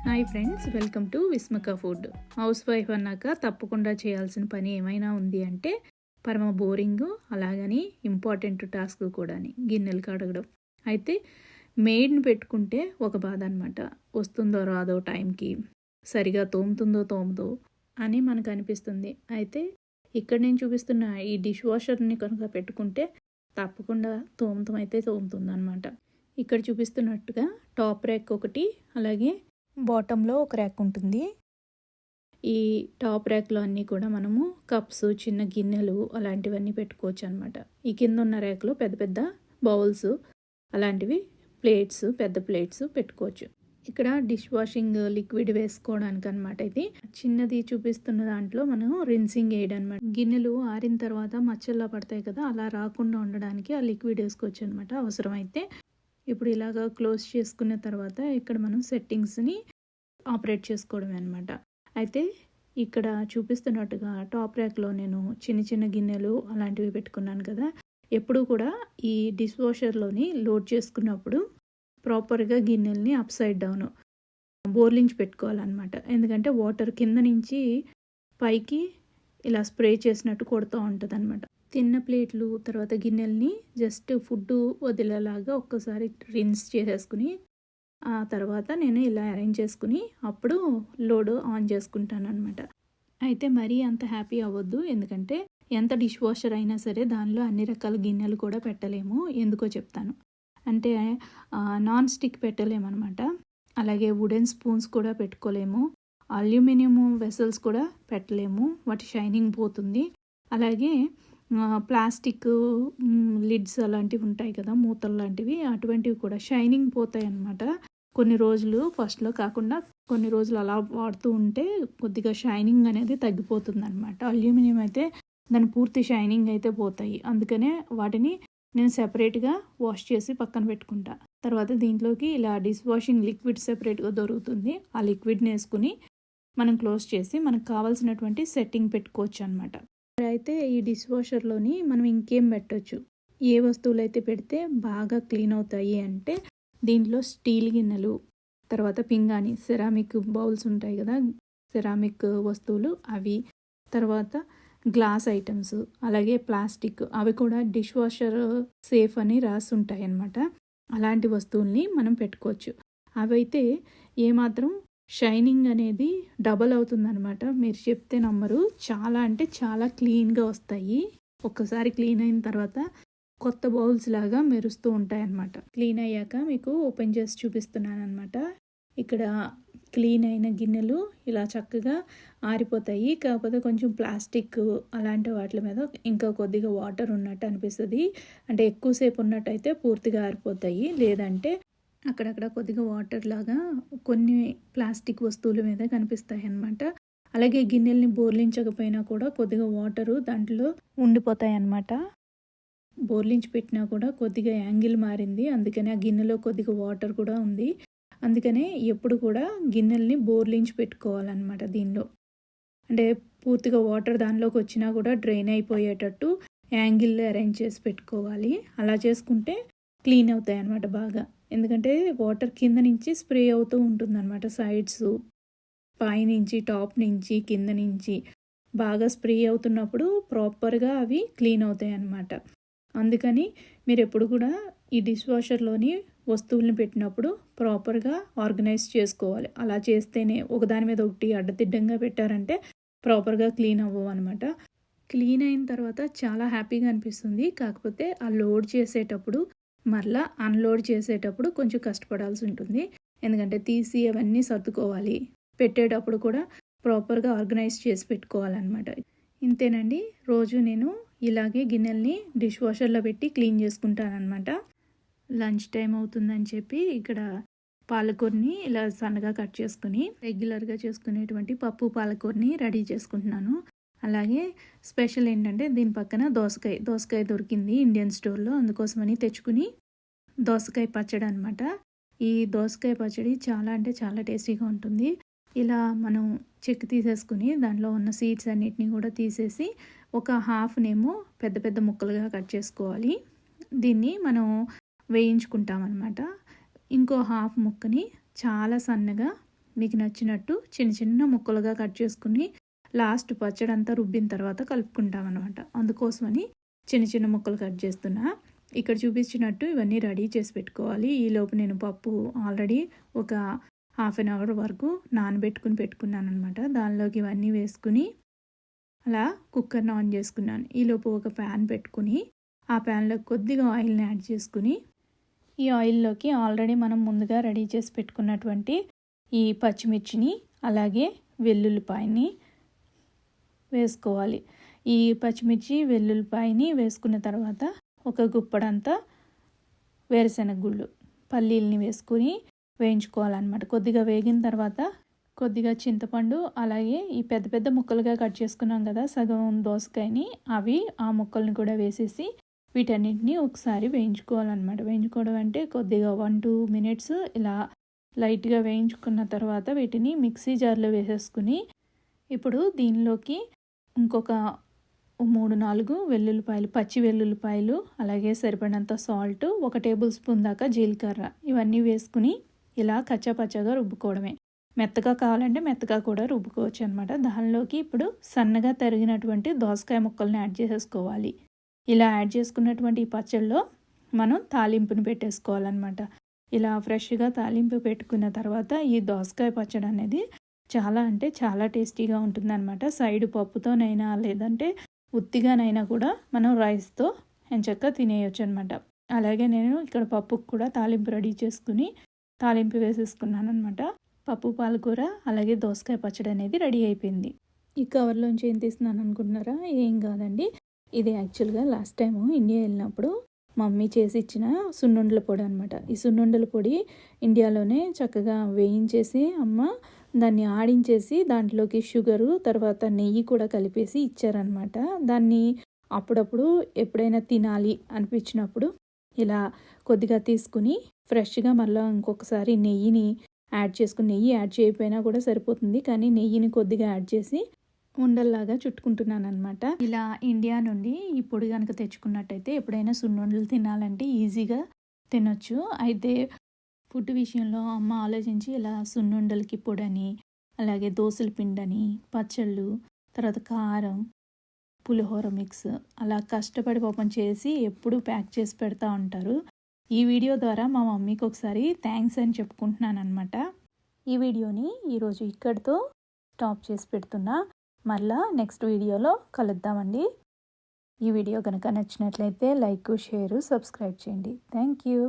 Hi friends, welcome to Vismaka food. House వైఫ్ అన్నాక తప్పకుండా చేయాల్సిన పని ఏమైనా ఉంది అంటే పరమ బోరింగ్, అలాగని ఇంపార్టెంట్ టాస్క్ కూడా గిన్నెలు కడగడం. అయితే మెయిడ్ని పెట్టుకుంటే ఒక బాధ అనమాట. వస్తుందో రాదో టైంకి, సరిగా తోముతుందో అని మనకు అనిపిస్తుంది. అయితే ఇక్కడ నేను చూపిస్తున్న ఈ డిష్ వాషర్ని కనుక పెట్టుకుంటే తప్పకుండా తోమతం అయితే తోముతుంది అనమాట. ఇక్కడ చూపిస్తున్నట్టుగా టాప్ ర్యాక్ ఒకటి, అలాగే బాటంలో ఒక ర్యాక్ ఉంటుంది. ఈ టాప్ ర్యాక్లో అన్నీ కూడా మనము కప్స్, చిన్న గిన్నెలు అలాంటివన్నీ పెట్టుకోవచ్చు అనమాట. ఈ కింద ఉన్న ర్యాక్లో పెద్ద పెద్ద బౌల్స్ అలాంటివి, ప్లేట్స్, పెద్ద ప్లేట్స్ పెట్టుకోవచ్చు. ఇక్కడ డిష్ వాషింగ్ లిక్విడ్ వేసుకోవడానికి అనమాట. ఇది చిన్నది చూపిస్తున్న దాంట్లో మనం రిన్సింగ్ ఎయిడ్ అనమాట. గిన్నెలు ఆరిన తర్వాత మచ్చల్లా పడతాయి కదా, అలా రాకుండా ఉండడానికి ఆ లిక్విడ్ వేసుకోవచ్చు అనమాట అవసరమైతే. ఇప్పుడు ఇలాగా క్లోజ్ చేసుకున్న తర్వాత ఇక్కడ మనం సెట్టింగ్స్ని ఆపరేట్ చేసుకోవడమే అనమాట. అయితే ఇక్కడ చూపిస్తున్నట్టుగా టాప్ ర్యాక్లో నేను చిన్న చిన్న గిన్నెలు అలాంటివి పెట్టుకున్నాను కదా. ఎప్పుడు కూడా ఈ డిష్ వాషర్లోని లోడ్ చేసుకున్నప్పుడు ప్రాపర్గా గిన్నెల్ని అప్ సైడ్ డౌన్ బోర్లించి పెట్టుకోవాలన్నమాట. ఎందుకంటే వాటర్ కింద నుంచి పైకి ఇలా స్ప్రే చేసినట్టు కొడుతూ ఉంటుంది అనమాట. తిన్న ప్లేట్లు, తర్వాత గిన్నెల్ని జస్ట్ ఫుడ్ వదిలేలాగా ఒక్కసారి రిన్స్ చేసేసుకుని ఆ తర్వాత నేను ఇలా అరేంజ్ చేసుకుని అప్పుడు లోడ్ ఆన్ చేసుకుంటాను అనమాట. అయితే మరీ అంత హ్యాపీ అవ్వద్దు, ఎందుకంటే ఎంత డిష్ వాషర్ అయినా సరే దానిలో అన్ని రకాల గిన్నెలు కూడా పెట్టలేము. ఎందుకో చెప్తాను. అంటే నాన్ స్టిక్ పెట్టలేమన్నమాట. అలాగే వుడెన్ స్పూన్స్ కూడా పెట్టుకోలేము. అల్యూమినియం వెసల్స్ కూడా పెట్టలేము, వాటి షైనింగ్ పోతుంది. అలాగే ప్లాస్టిక్ లిడ్స్ అలాంటివి ఉంటాయి కదా, మూతలు లాంటివి, అటువంటివి కూడా షైనింగ్ పోతాయి అన్నమాట. కొన్ని రోజులు ఫస్ట్లో కాకుండా కొన్ని రోజులు అలా వాడుతూ ఉంటే కొద్దిగా షైనింగ్ అనేది తగ్గిపోతుంది అనమాట. అల్యూమినియం అయితే దాని పూర్తి షైనింగ్ అయితే పోతాయి. అందుకనే వాటిని నేను సెపరేట్గా వాష్ చేసి పక్కన పెట్టుకుంటా. తర్వాత దీంట్లోకి ఇలా డిష్ వాషింగ్ లిక్విడ్ సెపరేట్గా దొరుకుతుంది. ఆ లిక్విడ్ని వేసుకుని మనం క్లోజ్ చేసి మనకు కావాల్సినటువంటి సెట్టింగ్ పెట్టుకోవచ్చు అనమాట. అయితే ఈ డిష్ వాషర్లోని మనం ఇంకేం పెట్టచ్చు, ఏ వస్తువులు అయితే పెడితే బాగా క్లీన్ అవుతాయి అంటే దీంట్లో స్టీల్ గిన్నెలు, తర్వాత పింగాణి, సెరామిక్ బౌల్స్ ఉంటాయి కదా, సెరామిక్ వస్తువులు అవి, తర్వాత గ్లాస్ ఐటమ్స్, అలాగే ప్లాస్టిక్, అవి కూడా డిష్ వాషర్ సేఫ్ అని రాసి ఉంటాయి అన్నమాట. అలాంటి వస్తువుల్ని మనం పెట్టుకోవచ్చు. అవైతే ఏమాత్రం షైనింగ్ అనేది డబల్ అవుతుందన్నమాట. మీరు చెప్తే నమ్మరు, చాలా అంటే చాలా క్లీన్గా వస్తాయి. ఒక్కసారి క్లీన్ అయిన తర్వాత కొత్త బౌల్స్ లాగా మెరుస్తూ ఉంటాయి అన్నమాట. క్లీన్ అయ్యాక మీకు ఓపెన్ చేసి చూపిస్తున్నాను అనమాట. ఇక్కడ క్లీన్ అయిన గిన్నెలు ఇలా చక్కగా ఆరిపోతాయి. కాకపోతే కొంచెం ప్లాస్టిక్ అలాంటి వాటి మీద ఇంకా కొద్దిగా వాటర్ ఉన్నట్టు అనిపిస్తుంది. అంటే ఎక్కువసేపు ఉన్నట్టయితే పూర్తిగా ఆరిపోతాయి, లేదంటే అక్కడక్కడ కొద్దిగా వాటర్ లాగా కొన్ని ప్లాస్టిక్ వస్తువుల మీద కనిపిస్తాయి అన్నమాట. అలాగే గిన్నెల్ని బోర్లించకపోయినా కూడా కొద్దిగా వాటరు దాంట్లో ఉండిపోతాయి అన్నమాట. బోర్లించి పెట్టినా కూడా కొద్దిగా యాంగిల్ మారింది, అందుకనే ఆ గిన్నెలో కొద్దిగా వాటర్ కూడా ఉంది. అందుకనే ఎప్పుడు కూడా గిన్నెల్ని బోర్లించి పెట్టుకోవాలన్నమాట. దీనిలో అంటే పూర్తిగా వాటర్ దానిలోకి వచ్చినా కూడా డ్రైన్ అయిపోయేటట్టు యాంగిల్లో అరేంజ్ చేసి పెట్టుకోవాలి. అలా చేసుకుంటే క్లీన్ అవుతాయి అన్నమాట బాగా. ఎందుకంటే వాటర్ కింద నుంచి స్ప్రే అవుతూ ఉంటుందన్నమాట. సైడ్స్, పైనుంచి, టాప్ నుంచి, కింద నుంచి బాగా స్ప్రే అవుతున్నప్పుడు ప్రాపర్గా అవి క్లీన్ అవుతాయి అన్నమాట. అందుకని మీరు ఎప్పుడు కూడా ఈ డిష్ వాషర్లోని వస్తువుల్ని పెట్టినప్పుడు ప్రాపర్గా ఆర్గనైజ్ చేసుకోవాలి. అలా చేస్తేనే ఒకదాని మీద ఒకటి అడ్డదిడ్డంగా పెట్టారంటే ప్రాపర్గా క్లీన్ అవ్వవు అనమాట. క్లీన్ అయిన తర్వాత చాలా హ్యాపీగా అనిపిస్తుంది. కాకపోతే ఆ లోడ్ చేసేటప్పుడు, మరలా అన్లోడ్ చేసేటప్పుడు కొంచెం కష్టపడాల్సి ఉంటుంది. ఎందుకంటే తీసి అవన్నీ సర్దుకోవాలి, పెట్టేటప్పుడు కూడా ప్రాపర్గా ఆర్గనైజ్ చేసి పెట్టుకోవాలన్నమాట. ఇంతేనండి, రోజు నేను ఇలాగే గిన్నెల్ని డిష్ వాషర్లో పెట్టి క్లీన్ చేసుకుంటానన్నమాట. లంచ్ టైం అవుతుందని చెప్పి ఇక్కడ పాలకూరని ఇలా సన్నగా కట్ చేసుకుని రెగ్యులర్గా చేసుకునేటువంటి పప్పు పాలకూరని రెడీ చేసుకుంటున్నాను. అలాగే స్పెషల్ ఏంటంటే దీని పక్కన దోసకాయ దొరికింది ఇండియన్ స్టోర్లో, అందుకోసమని తెచ్చుకుని దోసకాయ పచ్చడి అనమాట. ఈ దోసకాయ పచ్చడి చాలా అంటే చాలా టేస్టీగా ఉంటుంది. ఇలా మనం చెక్కు తీసేసుకుని దాంట్లో ఉన్న సీడ్స్ అన్నిటిని కూడా తీసేసి ఒక హాఫ్నేమో పెద్ద పెద్ద ముక్కలుగా కట్ చేసుకోవాలి. దీన్ని మనం వేయించుకుంటామన్నమాట. ఇంకో హాఫ్ ముక్కని చాలా సన్నగా మీకు నచ్చినట్టు చిన్న చిన్న ముక్కలుగా కట్ చేసుకుని లాస్ట్ పచ్చడి అంతా రుబ్బిన తర్వాత కలుపుకుంటాం అనమాట. అందుకోసమని చిన్న చిన్న ముక్కలు కట్ చేస్తున్నా. ఇక్కడ చూపించినట్టు ఇవన్నీ రెడీ చేసి పెట్టుకోవాలి. ఈలోపు నేను పప్పు ఆల్రెడీ ఒక హాఫ్ అన్ అవర్ వరకు నానబెట్టుకుని పెట్టుకున్నాను అనమాట. దానిలోకి ఇవన్నీ వేసుకుని అలా కుక్కర్ని ఆన్ చేసుకున్నాను. ఈలోపు ఒక ప్యాన్ పెట్టుకుని ఆ ప్యాన్లో కొద్దిగా ఆయిల్ని యాడ్ చేసుకుని ఈ ఆయిల్లోకి ఆల్రెడీ మనం ముందుగా రెడీ చేసి పెట్టుకున్నటువంటి ఈ పచ్చిమిర్చిని అలాగే వెల్లుల్లిపాయని వేసుకోవాలి. ఈ పచ్చిమిర్చి వెల్లుల్లిపాయని వేసుకున్న తర్వాత ఒక గుప్పడంతా వేరుశెనగ గుళ్ళు పల్లీల్ని వేసుకుని వేయించుకోవాలన్నమాట. కొద్దిగా వేగిన తర్వాత కొద్దిగా చింతపండు అలాగే ఈ పెద్ద పెద్ద ముక్కలుగా కట్ చేసుకున్నాం కదా సగం దోసకాయని, అవి ఆ ముక్కల్ని కూడా వేసేసి వీటన్నిటిని ఒకసారి వేయించుకోవాలన్నమాట. వేయించుకోవడం అంటే కొద్దిగా 1-2 మినిట్స్ ఇలా లైట్గా వేయించుకున్న తర్వాత వీటిని మిక్సీ జార్లో వేసేసుకుని ఇప్పుడు దీనిలోకి ఇంకొక 3-4 వెల్లుల్లిపాయలు, పచ్చి వెల్లుల్లిపాయలు, అలాగే సరిపడినంత సాల్ట్, 1 టేబుల్ స్పూన్ దాకా జీలకర్ర ఇవన్నీ వేసుకుని ఇలా కచ్చాపచ్చాగా రుబ్బుకోవడమే. మెత్తగా కావాలంటే మెత్తగా కూడా రుబ్బుకోవచ్చు అనమాట. దానిలోకి ఇప్పుడు సన్నగా తరిగినటువంటి దోసకాయ ముక్కల్ని యాడ్ చేసేసుకోవాలి. ఇలా యాడ్ చేసుకున్నటువంటి ఈ పచ్చళ్ళలో మనం తాలింపుని పెట్టేసుకోవాలన్నమాట. ఇలా ఫ్రెష్గా తాలింపు పెట్టుకున్న తర్వాత ఈ దోసకాయ పచ్చడి అనేది చాలా అంటే చాలా టేస్టీగా ఉంటుందన్నమాట. సైడ్ పప్పుతోనైనా లేదంటే ఉత్తిగానైనా కూడా మనం రైస్తో ఎంచక్కా తినేయచ్చు అనమాట. అలాగే నేను ఇక్కడ పప్పుకు కూడా తాలింపు రెడీ చేసుకుని తాలింపు వేసేసుకున్నాను అనమాట. పప్పు పాలకూర అలాగే దోసకాయ పచ్చడి అనేది రెడీ అయిపోయింది. ఈ కవర్లోంచి ఏం తీస్తున్నాను అనుకుంటున్నారా? ఏం కాదండి, ఇది యాక్చువల్గా లాస్ట్ టైము ఇండియా వెళ్ళినప్పుడు మమ్మీ చేసి ఇచ్చిన సున్నుండల పొడి అనమాట. ఈ సున్నుండల పొడి ఇండియాలోనే చక్కగా వేయించేసి అమ్మ దాన్ని ఆడించేసి దాంట్లోకి షుగరు తర్వాత నెయ్యి కూడా కలిపేసి ఇచ్చారనమాట. దాన్ని అప్పుడప్పుడు ఎప్పుడైనా తినాలి అనిపించినప్పుడు ఇలా కొద్దిగా తీసుకుని ఫ్రెష్గా మళ్ళీ ఇంకొకసారి నెయ్యిని యాడ్ చేసుకుని, నెయ్యి యాడ్ చేయకపోయినా కూడా సరిపోతుంది, కానీ నెయ్యిని కొద్దిగా యాడ్ చేసి ఉండల్లాగా చుట్టుకుంటున్నాను అనమాట. ఇలా ఇండియా నుండి ఈ పొడి కనుక తెచ్చుకున్నట్టయితే ఎప్పుడైనా సున్నుండలు తినాలంటే ఈజీగా తినొచ్చు. అయితే ఫుడ్ విషయంలో అమ్మ ఆలోచించి ఇలా సున్నుండలకి పొడని, అలాగే దోసల పిండని, పచ్చళ్ళు, తర్వాత కారం, పులిహోర మిక్స్ అలా కష్టపడి పాపం చేసి ఎప్పుడూ ప్యాక్ చేసి పెడతా ఉంటారు. ఈ వీడియో ద్వారా మా మమ్మీకి ఒకసారి థ్యాంక్స్ అని చెప్పుకుంటున్నాను అనమాట. ఈ వీడియోని ఈరోజు ఇక్కడితో స్టాప్ చేసి పెడుతున్నా. మళ్ళా నెక్స్ట్ వీడియోలో కలుద్దామండి. ఈ వీడియో కనుక నచ్చినట్లయితే లైక్, షేర్, సబ్స్క్రైబ్ చేయండి. Thank you.